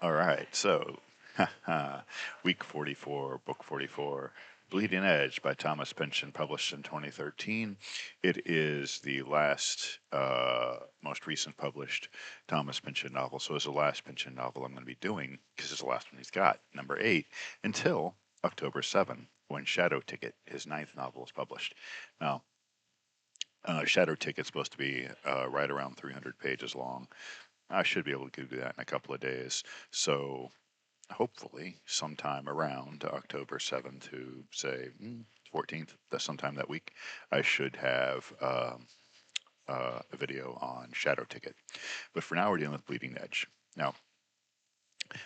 All right, so week 44, book 44, Bleeding Edge by Thomas Pynchon, published in 2013. It is the last, most recent published Thomas Pynchon novel, so it's the last Pynchon novel I'm going to be doing because it's the last one he's got, number 8, until October 7, when Shadow Ticket, his ninth novel, is published. Now, Shadow Ticket's supposed to be right around 300 pages long. I should be able to do that in a couple of days. So hopefully sometime around October 7th to say 14th, sometime that week, I should have a video on Shadow Ticket. But for now, we're dealing with Bleeding Edge. Now,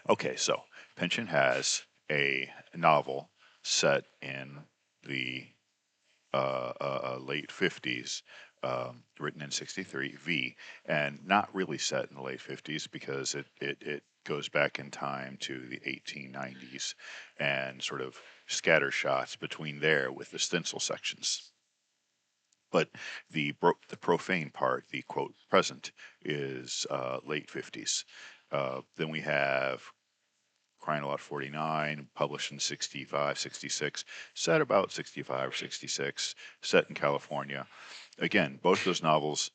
okay, so Pynchon has a novel set in the late 50s, written in 63, V, and not really set in the late 50s because it goes back in time to the 1890s and sort of scatter shots between there with the stencil sections. But the profane part, the quote present, is late 50s. Then we have Crying Out 49, published in 65, 66, set about 65 or 66, set in California. Again, both those novels,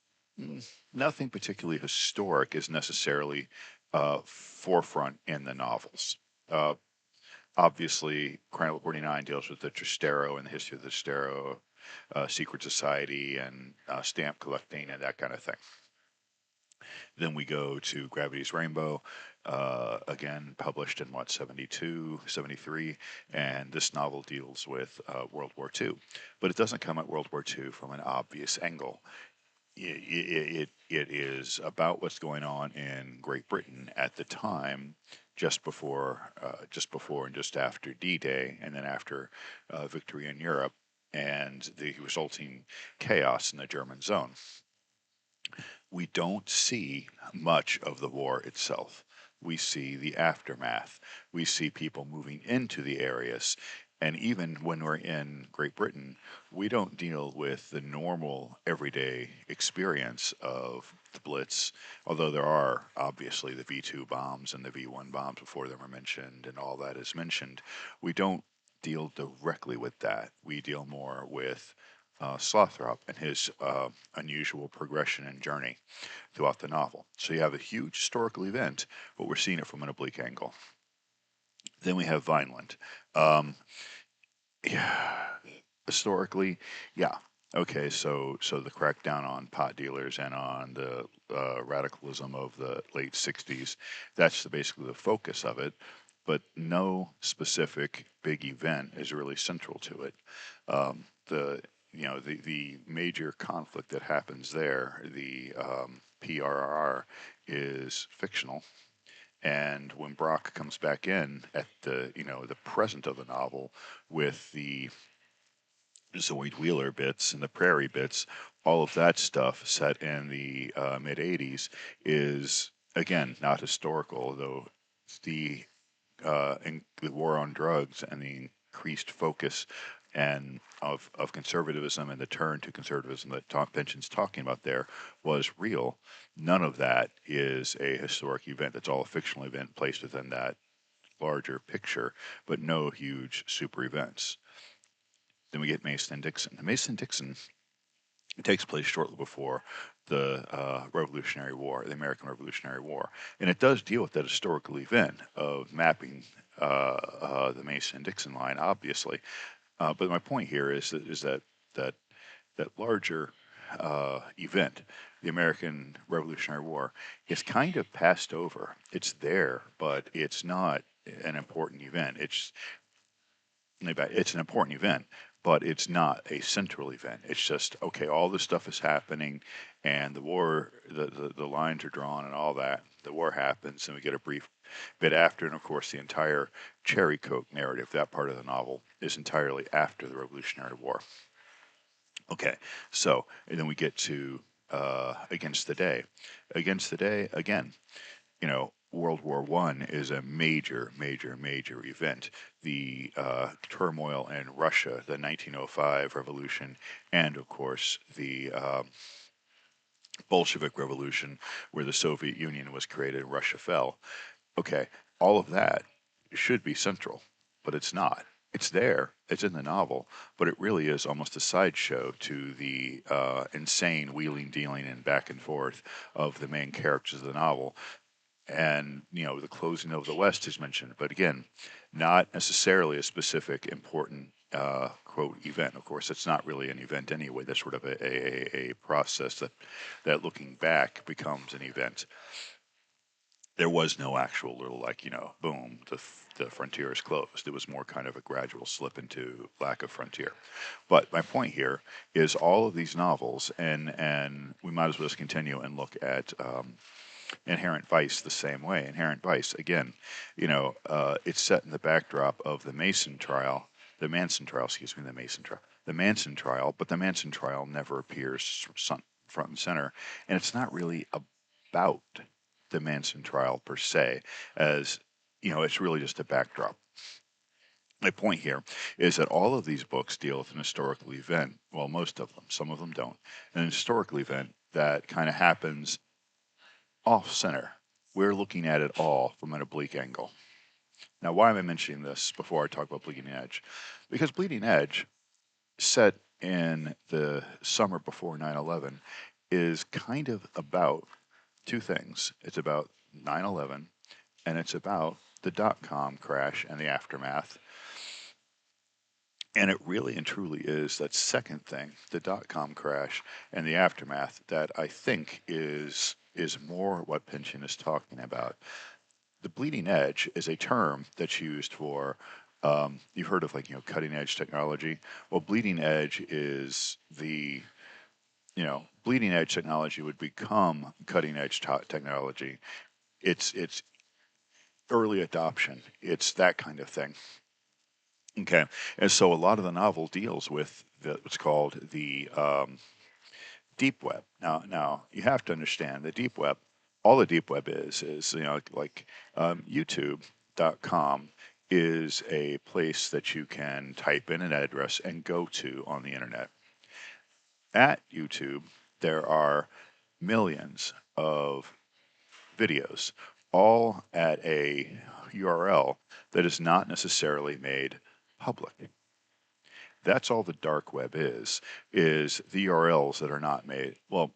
nothing particularly historic is necessarily forefront in the novels. Uh, Obviously, Crying Out 49 deals with the Trastero and the history of the Trastero, secret society, and stamp collecting and that kind of thing. Then we go to Gravity's Rainbow, again published in what, 72, 73, and this novel deals with World War II. But it doesn't come at World War II from an obvious angle. It is about what's going on in Great Britain at the time, just before and just after D-Day, and then after victory in Europe, and the resulting chaos in the German zone. We don't see much of the war itself. We see the aftermath. We see people moving into the areas. And even when we're in Great Britain, we don't deal with the normal everyday experience of the Blitz, although there are obviously the V2 bombs and the V1 bombs before them are mentioned, and all that is mentioned. We don't deal directly with that. We deal more with Slothrop and his unusual progression and journey throughout the novel. So you have a huge historical event, but we're seeing it from an oblique angle. Then we have Vineland. Um, yeah, historically, yeah. Okay, so the crackdown on pot dealers and on the radicalism of the late 60s, that's basically the focus of it, but no specific big event is really central to it. The the major conflict that happens there, the PRR, is fictional. And when Brock comes back in at the present of the novel with the Zoid Wheeler bits and the Prairie bits, all of that stuff set in the mid 80s is again not historical, though the the war on drugs and the increased focus and of conservatism and the turn to conservatism that Tom Pynchon's talking about there was real. None of that is a historic event. It's all a fictional event placed within that larger picture, but no huge super events. Then we get Mason and Dixon. Mason and Dixon takes place shortly before the Revolutionary War, the American Revolutionary War, and it does deal with that historical event of mapping the Mason-Dixon line, obviously. But my point here is that that larger event, the American Revolutionary War, is kind of passed over. It's there, but it's not an important event. It's an important event, but it's not a central event. It's just, okay, all this stuff is happening and the war, the lines are drawn and all that. The war happens and we get a brief bit after. And of course, the entire Cherry Coke narrative, that part of the novel, is entirely after the Revolutionary War. Okay, so, and then we get to Against the Day. Against the Day, again, World War I is a major, major, major event. The turmoil in Russia, the 1905 revolution, and of course the Bolshevik Revolution, where the Soviet Union was created and Russia fell. Okay, all of that should be central, but it's not. It's there, it's in the novel, but it really is almost a sideshow to the insane wheeling, dealing, and back and forth of the main characters of the novel. And, the closing of the West is mentioned, but again, not necessarily a specific important quote event. Of course, it's not really an event anyway. That's sort of a process that looking back becomes an event. There was no actual little, like, boom, the frontier is closed. It was more kind of a gradual slip into lack of frontier. But my point here is all of these novels, and we might as well just continue and look at Inherent Vice the same way. Inherent Vice, again, it's set in the backdrop of the Manson trial, the Manson trial, but the Manson trial never appears front and center, and it's not really about the Manson trial per se, as it's really just a backdrop. My point here is that all of these books deal with an historical event. Well, most of them, some of them don't. An historical event that kind of happens off center. We're looking at it all from an oblique angle. Now, why am I mentioning this before I talk about Bleeding Edge? Because Bleeding Edge, set in the summer before 9/11, is kind of about two things. It's about 9/11, and it's about the dot-com crash and the aftermath. And it really and truly is that second thing, the dot-com crash and the aftermath, that I think is more what Pynchon is talking about. The bleeding edge is a term that's used for, you've heard of, like, cutting edge technology. Well, bleeding edge is bleeding edge technology would become cutting edge technology. It's early adoption. It's that kind of thing. Okay, and so a lot of the novel deals with what's called the deep web. Now you have to understand the deep web. All the deep web is like YouTube.com is a place that you can type in an address and go to on the internet. At YouTube, there are millions of videos, all at a URL that is not necessarily made public. That's all the dark web is the URLs that are not made, well,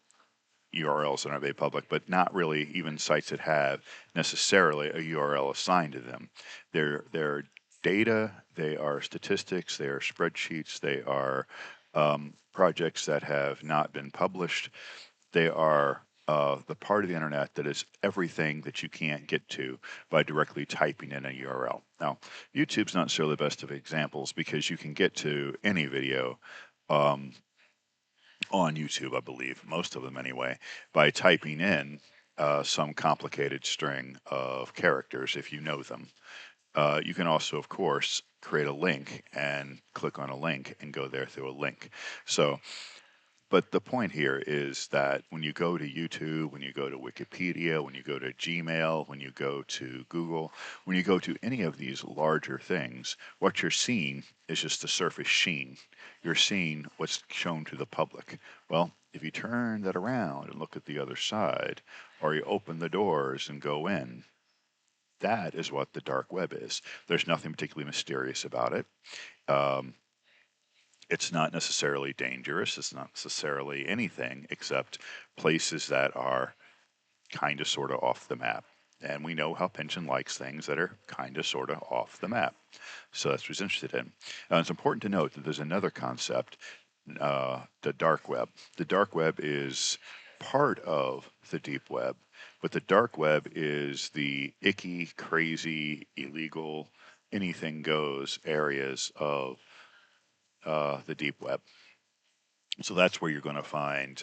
URLs that are made public, but not really even sites that have necessarily a URL assigned to them. They're data, they are statistics, they are spreadsheets, they are projects that have not been published. They are the part of the internet that is everything that you can't get to by directly typing in a URL. Now, YouTube's not necessarily the best of examples because you can get to any video on YouTube, I believe, most of them anyway, by typing in some complicated string of characters if you know them. You can also, of course, create a link and click on a link and go there through a link. So, but the point here is that when you go to YouTube, when you go to Wikipedia, when you go to Gmail, when you go to Google, when you go to any of these larger things, what you're seeing is just the surface sheen. You're seeing what's shown to the public. Well, if you turn that around and look at the other side, or you open the doors and go in, that is what the dark web is. There's nothing particularly mysterious about it. It's not necessarily dangerous. It's not necessarily anything except places that are kind of sort of off the map. And we know how Pynchon likes things that are kind of sort of off the map. So that's what he's interested in. It's important to note that there's another concept, the dark web. The dark web is part of the deep web, but the dark web is the icky, crazy, illegal, anything goes areas of the deep web. So that's where you're going to find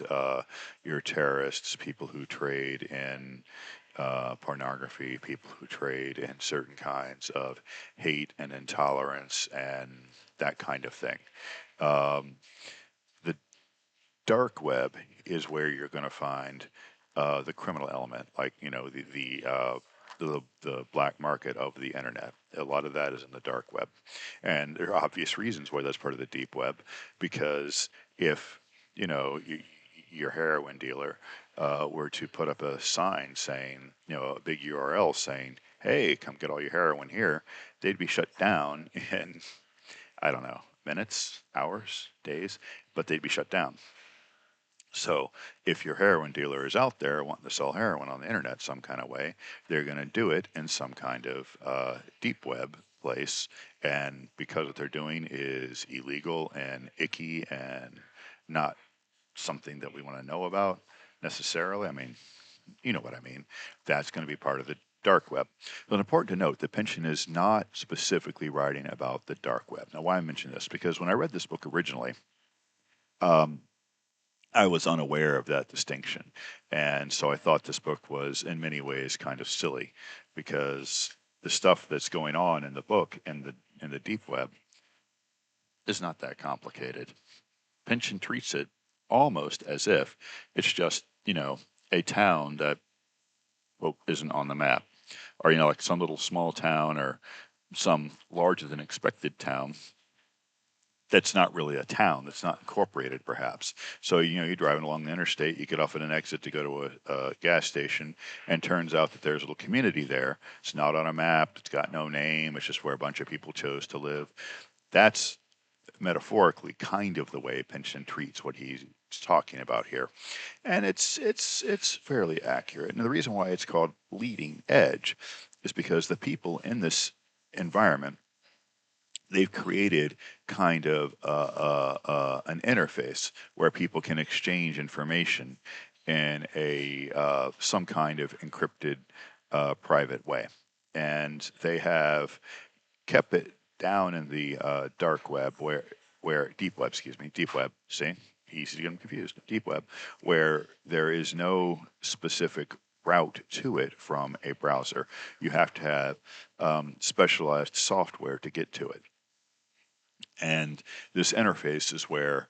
your terrorists, people who trade in pornography, people who trade in certain kinds of hate and intolerance and that kind of thing. The dark web is where you're going to find the criminal element, like the black market of the internet. A lot of that is in the dark web, and there are obvious reasons why that's part of the deep web. Because if your heroin dealer were to put up a sign saying, a big URL saying, hey, come get all your heroin here, they'd be shut down in, I don't know, minutes, hours, days, but they'd be shut down. So if your heroin dealer is out there wanting to sell heroin on the internet some kind of way, they're going to do it in some kind of deep web place. And because what they're doing is illegal and icky and not something that we want to know about necessarily, I mean, you know what I mean, that's going to be part of the dark web. So it's important to note that Pynchon is not specifically writing about the dark web. Now, why I mention this? Because when I read this book originally, um, I was unaware of that distinction. And so I thought this book was in many ways kind of silly because the stuff that's going on in the book in the deep web is not that complicated. Pynchon treats it almost as if it's just, a town that well, isn't on the map. Or, like some little small town or some larger than expected town that's not really a town, that's not incorporated perhaps. So, you're driving along the interstate, you get off at an exit to go to a gas station, and turns out that there's a little community there. It's not on a map, it's got no name, it's just where a bunch of people chose to live. That's metaphorically kind of the way Pynchon treats what he's talking about here. And it's fairly accurate. And the reason why it's called leading edge is because the people in this environment, they've created kind of an interface where people can exchange information in a some kind of encrypted private way, and they have kept it down in the dark web where deep web, excuse me, deep web. See, easy to get them confused. Deep web, where there is no specific route to it from a browser. You have to have specialized software to get to it. And this interface is where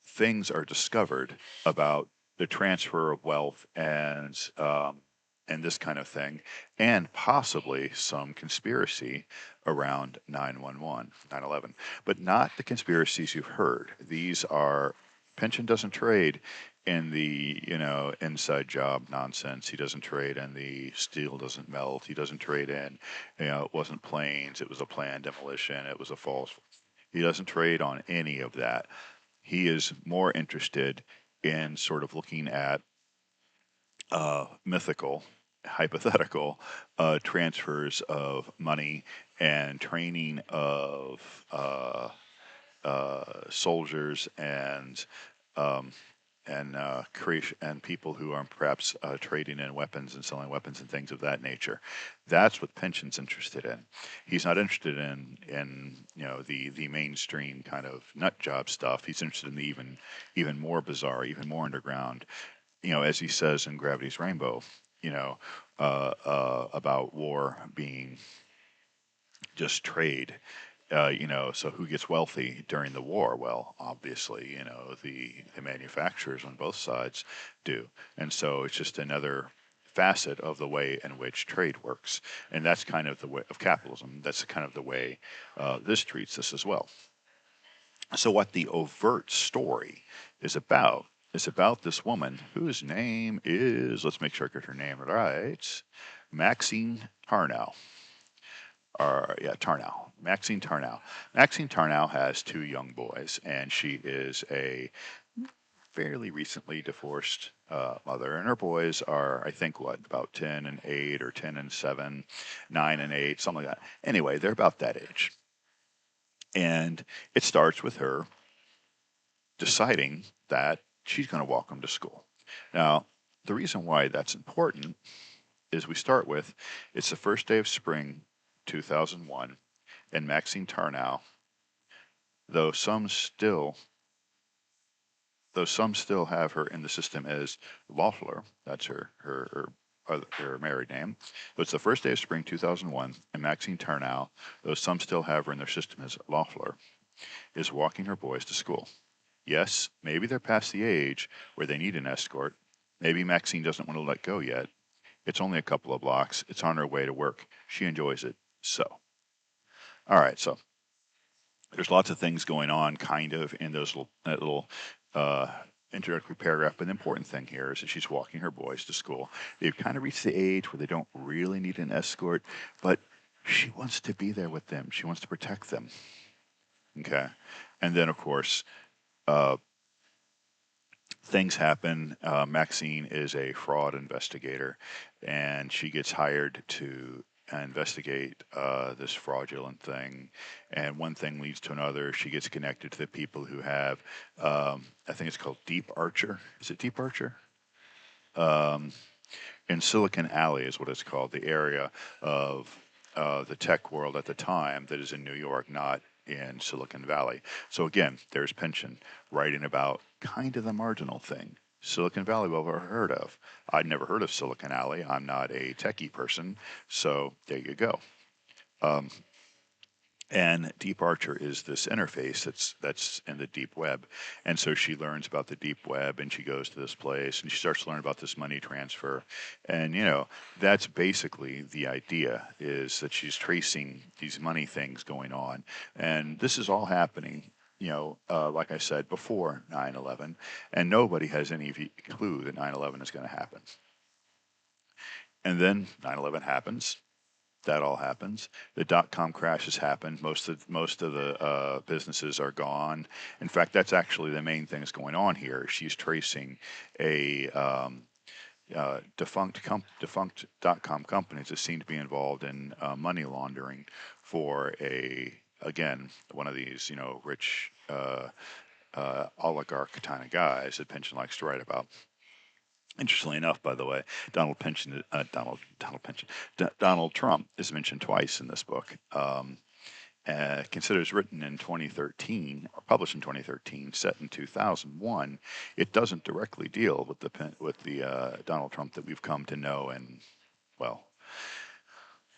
things are discovered about the transfer of wealth and this kind of thing, and possibly some conspiracy around 9/11, 9/11, but not the conspiracies you've heard. These are Pynchon doesn't trade in the inside job nonsense. He doesn't trade in the steel doesn't melt. He doesn't trade in it wasn't planes. It was a planned demolition. It was a false. He doesn't trade on any of that. He is more interested in sort of looking at mythical, hypothetical transfers of money and training of soldiers um, and creation and people who are perhaps trading in weapons and selling weapons and things of that nature. That's what Pynchon's interested in. He's not interested in the mainstream kind of nut job stuff. He's interested in the even more bizarre, even more underground. As he says in Gravity's Rainbow, about war being just trade. So who gets wealthy during the war? Well, obviously, the manufacturers on both sides do, and so it's just another facet of the way in which trade works, and that's kind of the way of capitalism. That's kind of the way this treats this as well. So what the overt story is about this woman whose name is, let's make sure I get her name right, Maxine Tarnow. Tarnow. Maxine Tarnow. Maxine Tarnow has two young boys, and she is a fairly recently divorced mother. And her boys are, I think, about 10 and 8, or 10 and 7, 9 and 8, something like that. Anyway, they're about that age. And it starts with her deciding that she's going to walk them to school. Now, the reason why that's important is we start with it's the first day of spring 2001, and Maxine Tarnow, though some still have her in the system as Loeffler, that's her married name. But it's the first day of spring 2001, and Maxine Tarnow, though some still have her in their system as Loeffler, is walking her boys to school. Yes, maybe they're past the age where they need an escort. Maybe Maxine doesn't want to let go yet. It's only a couple of blocks. It's on her way to work. She enjoys it. So, all right. So there's lots of things going on, kind of, in those little introductory paragraph, but the important thing here is that she's walking her boys to school. They've kind of reached the age where they don't really need an escort, but she wants to be there with them. She wants to protect them. Okay. And then, of course, uh, things happen. Maxine is a fraud investigator, and she gets hired to investigate this fraudulent thing. And one thing leads to another. She gets connected to the people who have, I think it's called Deep Archer. Is it Deep Archer? Um, in Silicon Alley is what it's called, the area of the tech world at the time that is in New York, not in Silicon Valley. So again, there's Pynchon writing about kind of the marginal thing. Silicon Valley, well, I've heard of. I'd never heard of Silicon Alley. I'm not a techie person, so there you go. Um, and Deep Archer is this interface that's in the deep web. And so she learns about the deep web and she goes to this place and she starts to learn about this money transfer. And that's basically the idea, is that she's tracing these money things going on. And this is all happening, like I said, before 9/11, and nobody has any clue that 9/11 is going to happen. And then 9/11 happens. That all happens. The dot-com crash has happened. Most of the businesses are gone. In fact, that's actually the main thing that's going on here. She's tracing a defunct dot-com companies that seem to be involved in money laundering for again, one of these rich oligarch kind of guys that Pynchon likes to write about. Interestingly enough, by the way, Donald Trump is mentioned twice in this book. Considers written in 2013 or published in 2013, set in 2001. It doesn't directly deal with the Donald Trump that we've come to know and, well,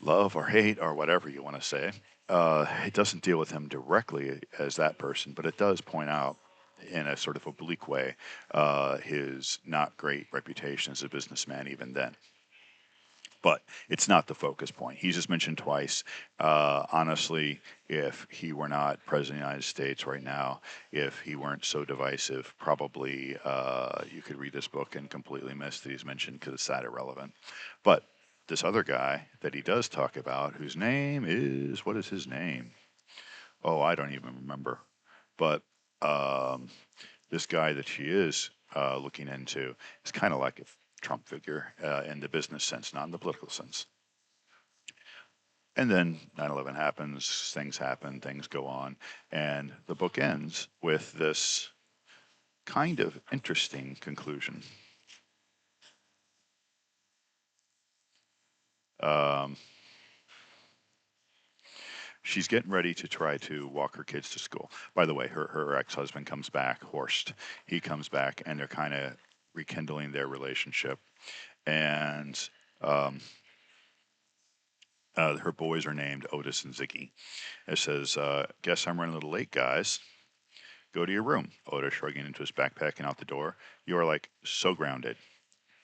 love or hate or whatever you want to say. It doesn't deal with him directly as that person, but it does point out in a sort of oblique way his not great reputation as a businessman even then. But it's not the focus point. He's just mentioned twice. Honestly, if he were not president of the United States right now, if he weren't so divisive, probably you could read this book and completely miss that he's mentioned because it's that irrelevant. But this other guy that he does talk about, whose name is, what is his name? Oh, I don't even remember. But this guy that she is looking into is kind of like a Trump figure in the business sense, not in the political sense. And then 9/11 happens, things happen, things go on, and the book ends with this kind of interesting conclusion. Um, she's getting ready to try to walk her kids to school. By the way, her ex-husband comes back, Horst. He comes back, and they're kind of rekindling their relationship. And um, her boys are named Otis and Ziggy. It says, guess I'm running a little late, guys. Go to your room. Otis shrugging into his backpack and out the door. You are like so grounded.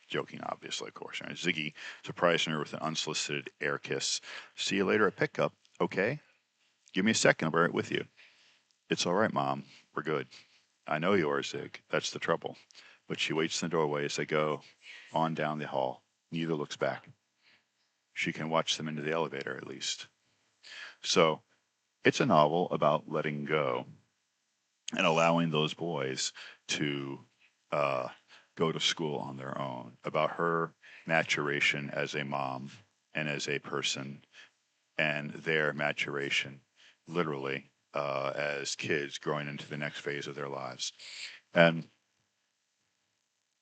Joking, obviously, of course. Right? Ziggy surprising her with an unsolicited air kiss. See you later at pickup. Okay? Give me a second. I'll be right with you. It's all right, Mom. We're good. I know you are, Zig. That's the trouble. But she waits in the doorway as they go on down the hall. Neither looks back. She can watch them into the elevator, at least. So, it's a novel about letting go and allowing those boys to uh, go to school on their own, about her maturation as a mom and as a person, and their maturation, literally, as kids growing into the next phase of their lives. And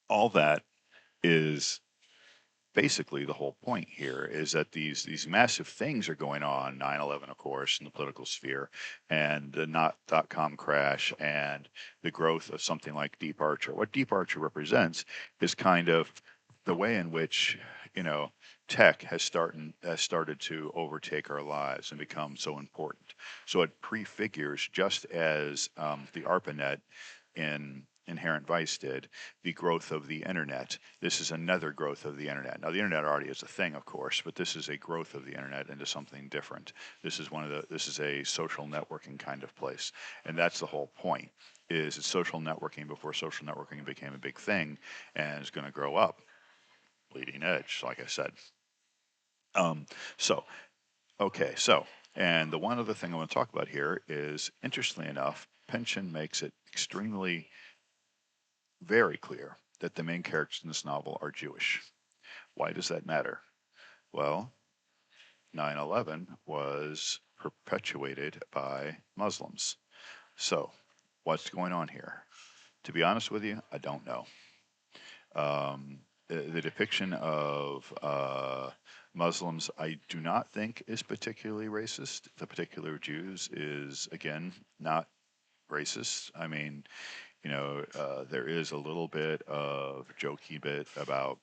all that is basically the whole point here, is that these massive things are going on, 9/11 of course in the political sphere, and the dot-com crash, and the growth of something like Deep Archer. What Deep Archer represents is kind of the way in which tech has started to overtake our lives and become so important. So it prefigures, just as the ARPANET in Inherent Vice did, the growth of the internet. This is another growth of the internet. Now, the internet already is a thing, of course, but this is a growth of the internet into something different. This is a social networking kind of place, and that's the whole point. Is it's social networking before social networking became a big thing, and is going to grow up, bleeding edge, like I said. Um, so okay, and the one other thing I want to talk about here is, interestingly enough, Pynchon makes it extremely very clear that the main characters in this novel are Jewish. Why does that matter? Well, 9/11 was perpetuated by Muslims. So, what's going on here? To be honest with you, I don't know. The depiction of Muslims, I do not think is particularly racist. The particular Jews is, again, not racist. I mean, there is a little bit of jokey bit about,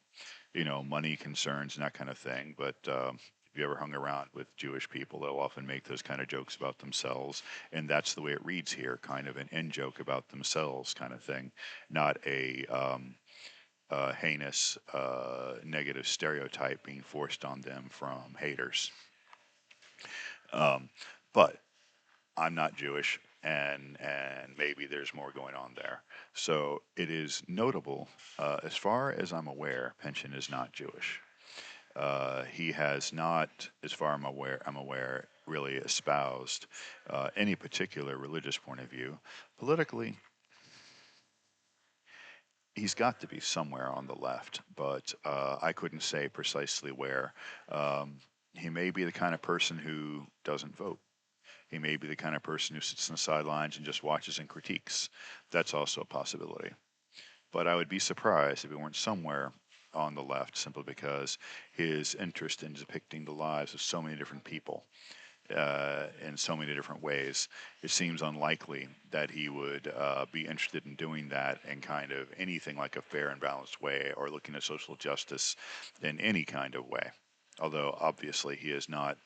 money concerns and that kind of thing. But if you ever hung around with Jewish people, they'll often make those kind of jokes about themselves. And that's the way it reads here, kind of an in joke about themselves kind of thing, not a heinous, negative stereotype being forced on them from haters. But I'm not Jewish, and maybe there's more going on there. So it is notable, as far as I'm aware, Pynchon is not Jewish. He has not, as far as I'm aware, really espoused any particular religious point of view. Politically, he's got to be somewhere on the left, but I couldn't say precisely where. Um, he may be the kind of person who doesn't vote. He may be the kind of person who sits on the sidelines and just watches and critiques. That's also a possibility. But I would be surprised if he weren't somewhere on the left, simply because his interest in depicting the lives of so many different people in so many different ways, it seems unlikely that he would be interested in doing that in kind of anything like a fair and balanced way, or looking at social justice in any kind of way. Although obviously he is not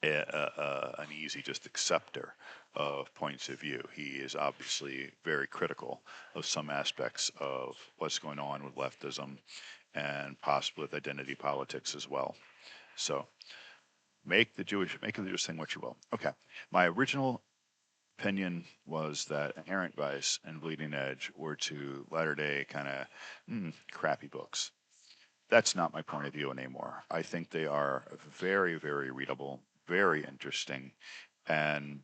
an easy just acceptor of points of view. He is obviously very critical of some aspects of what's going on with leftism, and possibly with identity politics as well. So make the Jewish thing what you will. Okay, my original opinion was that Inherent Vice and Bleeding Edge were two latter day kind of crappy books. That's not my point of view anymore. I think they are very, very readable, very interesting, and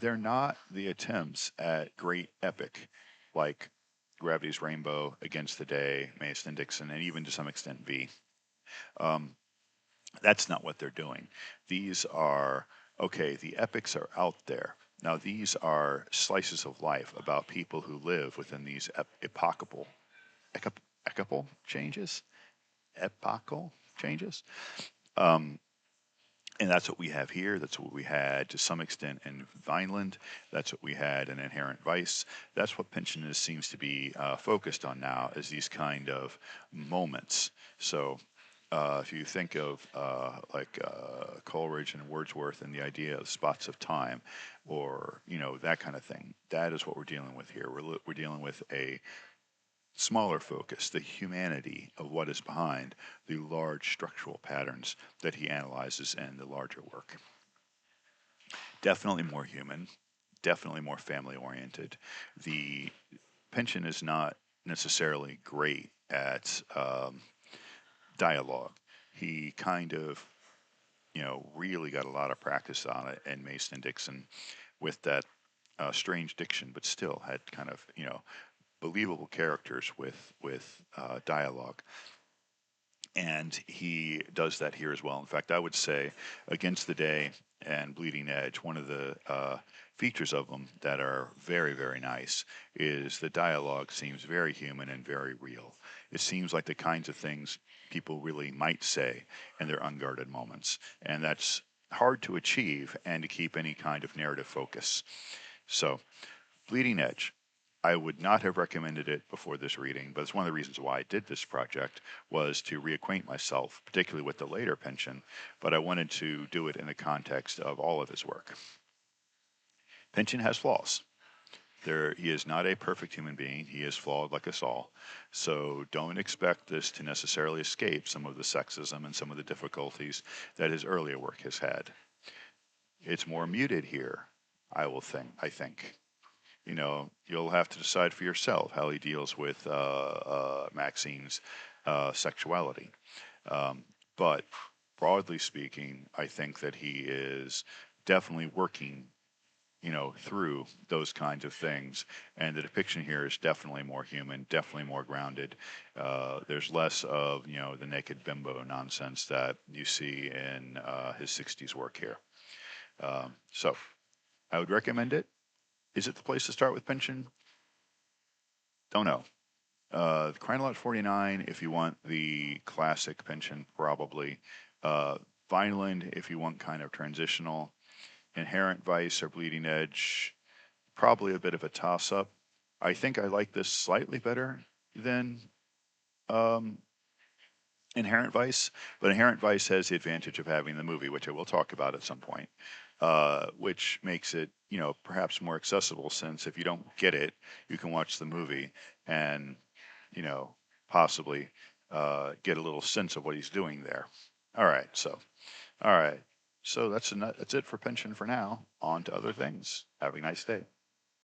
they're not the attempts at great epic like Gravity's Rainbow, Against the Day, Mason and Dixon, and even to some extent V. Um, that's not what they're doing. These are, okay, the epics are out there. Now, these are slices of life about people who live within these epochal, epochal changes? Epochal changes? Um, and that's what we have here. That's what we had to some extent in Vineland. That's what we had in Inherent Vice. That's what Pynchon seems to be focused on now, is these kind of moments. So if you think of Coleridge and Wordsworth and the idea of spots of time, or that kind of thing, that is what we're dealing with here. We're dealing with a smaller focus, the humanity of what is behind the large structural patterns that he analyzes in the larger work. Definitely more human, definitely more family oriented. The Pynchon is not necessarily great at dialogue. He kind of, really got a lot of practice on it in Mason and Dixon with that strange diction, but still had kind of, believable characters with dialogue. And he does that here as well. In fact, I would say Against the Day and Bleeding Edge, one of the features of them that are very, very nice is the dialogue seems very human and very real. It seems like the kinds of things people really might say in their unguarded moments. And that's hard to achieve and to keep any kind of narrative focus. So, Bleeding Edge. I would not have recommended it before this reading, but it's one of the reasons why I did this project, was to reacquaint myself, particularly with the later Pynchon, but I wanted to do it in the context of all of his work. Pynchon has flaws. He is not a perfect human being. He is flawed like us all. So don't expect this to necessarily escape some of the sexism and some of the difficulties that his earlier work has had. It's more muted here, I think. You know, you'll have to decide for yourself how he deals with Maxine's sexuality. Um, but broadly speaking, I think that he is definitely working, you know, through those kinds of things. And the depiction here is definitely more human, definitely more grounded. There's less of, you know, the naked bimbo nonsense that you see in his 60s work here. So I would recommend it. Is it the place to start with Pynchon? Don't know. Crime Lot 49 if you want the classic Pynchon, probably. Uh, Vineland if you want kind of transitional. Inherent Vice or Bleeding Edge, probably a bit of a toss up. I think I like this slightly better than um, Inherent Vice, but Inherent Vice has the advantage of having the movie, which I will talk about at some point, which makes it, you know, perhaps more accessible since if you don't get it, you can watch the movie and, you know, possibly get a little sense of what he's doing there. All right, so all right, so that's it for Pension for now. On to other things. Have a nice day.